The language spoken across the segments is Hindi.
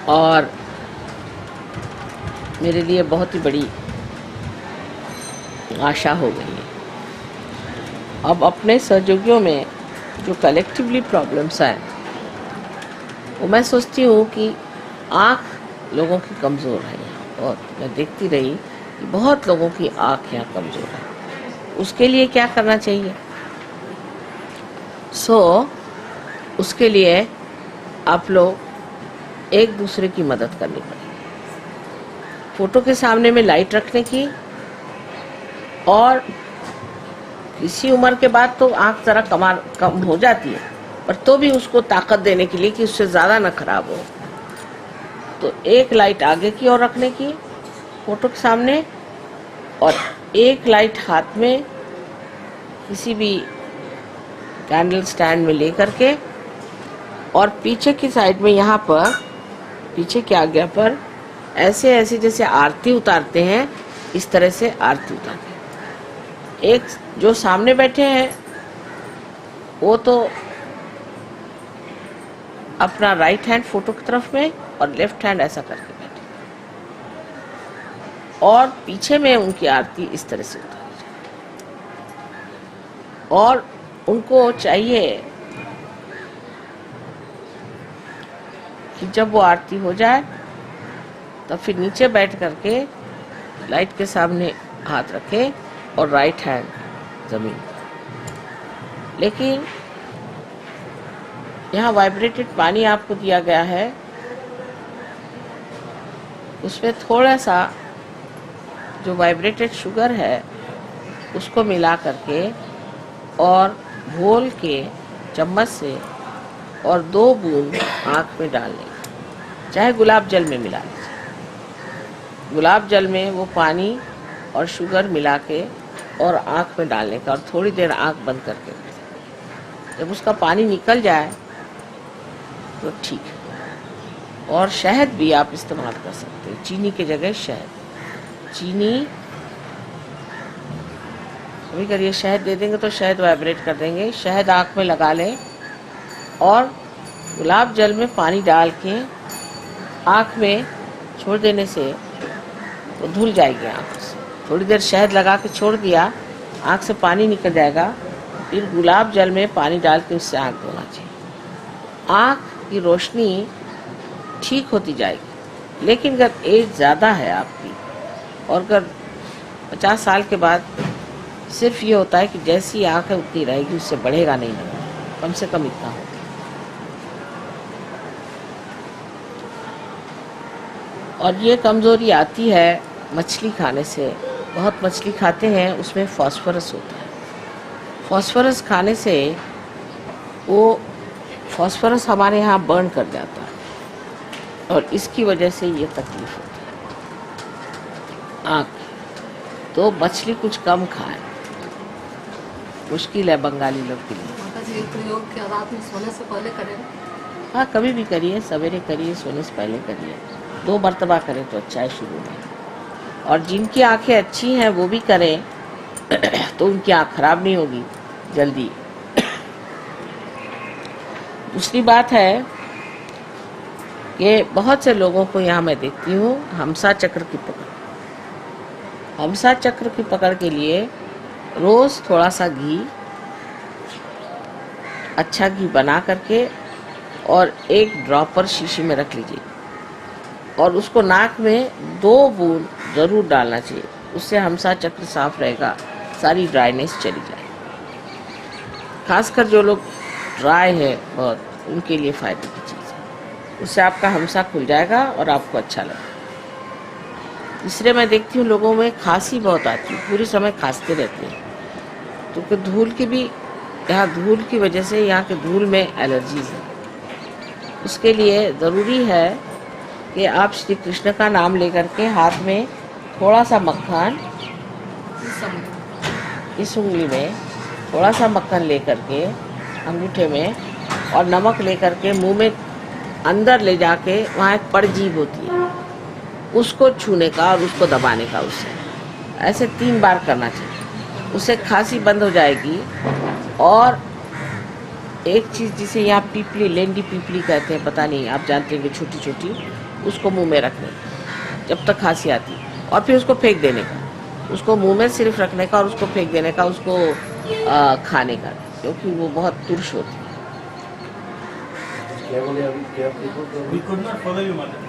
और मेरे लिए बहुत ही बड़ी आशा हो गई है। अब अपने सहयोगियों में जो कलेक्टिवली प्रॉब्लम्स आए, वो मैं सोचती हूँ कि आँख लोगों की कमज़ोर है यहाँ, और मैं देखती रही कि बहुत लोगों की आँख यहाँ कमज़ोर है। उसके लिए क्या करना चाहिए? उसके लिए आप लोग एक दूसरे की मदद करनी पड़ेगी। फोटो के सामने में लाइट रखने की, और किसी उम्र के बाद तो आँख ज़रा कम हो जाती है, पर तो भी उसको ताकत देने के लिए कि उससे ज़्यादा ना खराब हो, तो एक लाइट आगे की ओर रखने की फोटो के सामने, और एक लाइट हाथ में किसी भी कैंडल स्टैंड में ले करके, और पीछे की साइड में यहाँ पर पीछे की आज्ञा पर ऐसे ऐसे जैसे आरती उतारते हैं, इस तरह से आरती उतारते हैं। एक जो सामने बैठे हैं वो तो अपना राइट हैंड फोटो की तरफ में और लेफ्ट हैंड ऐसा करके बैठे, और पीछे में उनकी आरती इस तरह से उतारी जाए। और उनको चाहिए कि जब वो आरती हो जाए तब फिर नीचे बैठ करके लाइट के सामने हाथ रखें और राइट हैंड जमीन पर। लेकिन यहाँ वाइब्रेटेड पानी आपको दिया गया है, उसमें थोड़ा सा जो वाइब्रेटेड शुगर है उसको मिला करके और घोल के चम्मच से और 2 बूंद आँख में डाल लें, चाहे गुलाब जल में मिला लीजिए। गुलाब जल में वो पानी और शुगर मिला के और आँख में डालने का, और थोड़ी देर आँख बंद करके जब उसका पानी निकल जाए तो ठीक है। और शहद भी आप इस्तेमाल कर सकते हैं, चीनी की जगह शहद। चीनी कभी करिए शहद दे देंगे तो शहद वाइब्रेट कर देंगे। शहद आँख में लगा लें और गुलाब जल में पानी डाल के आँख में छोड़ देने से तो धुल जाएगी आँख से। थोड़ी देर शहद लगा के छोड़ दिया, आँख से पानी निकल जाएगा, फिर गुलाब जल में पानी डाल के उससे आँख धोना चाहिए। आँख की रोशनी ठीक होती जाएगी। लेकिन अगर एज ज़्यादा है आपकी, और अगर 50 साल के बाद सिर्फ ये होता है कि जैसी आँख है उतनी रहेगी, उससे बढ़ेगा नहीं, कम से कम इतना हो। और ये कमज़ोरी आती है मछली खाने से। बहुत मछली खाते हैं, उसमें फास्फोरस होता है। फास्फोरस खाने से वो फास्फोरस हमारे यहाँ बर्न कर जाता है, और इसकी वजह से ये तकलीफ होती है आँख। तो मछली कुछ कम खाएं, मुश्किल है बंगाली लोग के लिए। प्रयोग क्या रात में सोने से पहले करें? हाँ, कभी भी करिए, सवेरे करिए, सोने से पहले करिए, 2 मरतबा करें तो अच्छा है शुरू में। और जिनकी आंखें अच्छी हैं वो भी करें तो उनकी आँख खराब नहीं होगी जल्दी। दूसरी बात है कि बहुत से लोगों को यहाँ मैं देखती हूँ हमसा चक्र की पकड़। हमसा चक्र की पकड़ के लिए रोज़ थोड़ा सा घी, अच्छा घी बना करके और 1 ड्रॉपर शीशी में रख लीजिए, और उसको नाक में 2 बूंद ज़रूर डालना चाहिए। उससे हमसा चक्र साफ रहेगा, सारी ड्राइनेस चली जाएगी। खासकर जो लोग ड्राई है बहुत, उनके लिए फ़ायदे की चीज़ है। उससे आपका हमसा खुल जाएगा और आपको अच्छा लगेगा। तीसरे मैं देखती हूँ लोगों में खांसी बहुत आती है, पूरे समय खांसते रहते हैं, क्योंकि धूल की भी, यहाँ धूल की वजह से यहाँ के धूल में एलर्जीज है। उसके लिए ज़रूरी है कि आप श्री कृष्ण का नाम लेकर के हाथ में थोड़ा सा मक्खन, इस उंगली में थोड़ा सा मक्खन लेकर के अंगूठे में, और नमक लेकर के मुंह में अंदर ले जाके, वहाँ एक परजीभ होती है, उसको छूने का और उसको दबाने का। उससे ऐसे 3 बार करना चाहिए, उससे खांसी बंद हो जाएगी। और एक चीज़ जिसे यहाँ पीपली, लेंडी पीपली कहते हैं, पता नहीं आप जानते हैं, छोटी छोटी, उसको मुंह में रखने का जब तक खांसी आती है, और फिर उसको फेंक देने का। उसको मुंह में सिर्फ रखने का और उसको फेंक देने का, उसको खाने का, क्योंकि वो बहुत तुर्श होती है। We could not follow you, madam.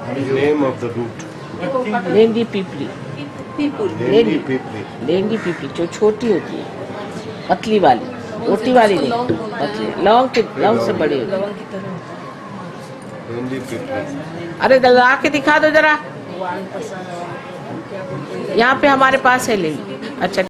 What is the name of the root? लेंडी पीपली, Lendi Pipli. लेंडी पीपली जो छोटी होती है, पतली वाली, रोटी वाली नहीं, पतली, लौंग से बड़ी होती है। लवंग की तरह Lendi Pipli. अरे ला के दिखा दो जरा, यहाँ पे हमारे पास है लेंडी। अच्छा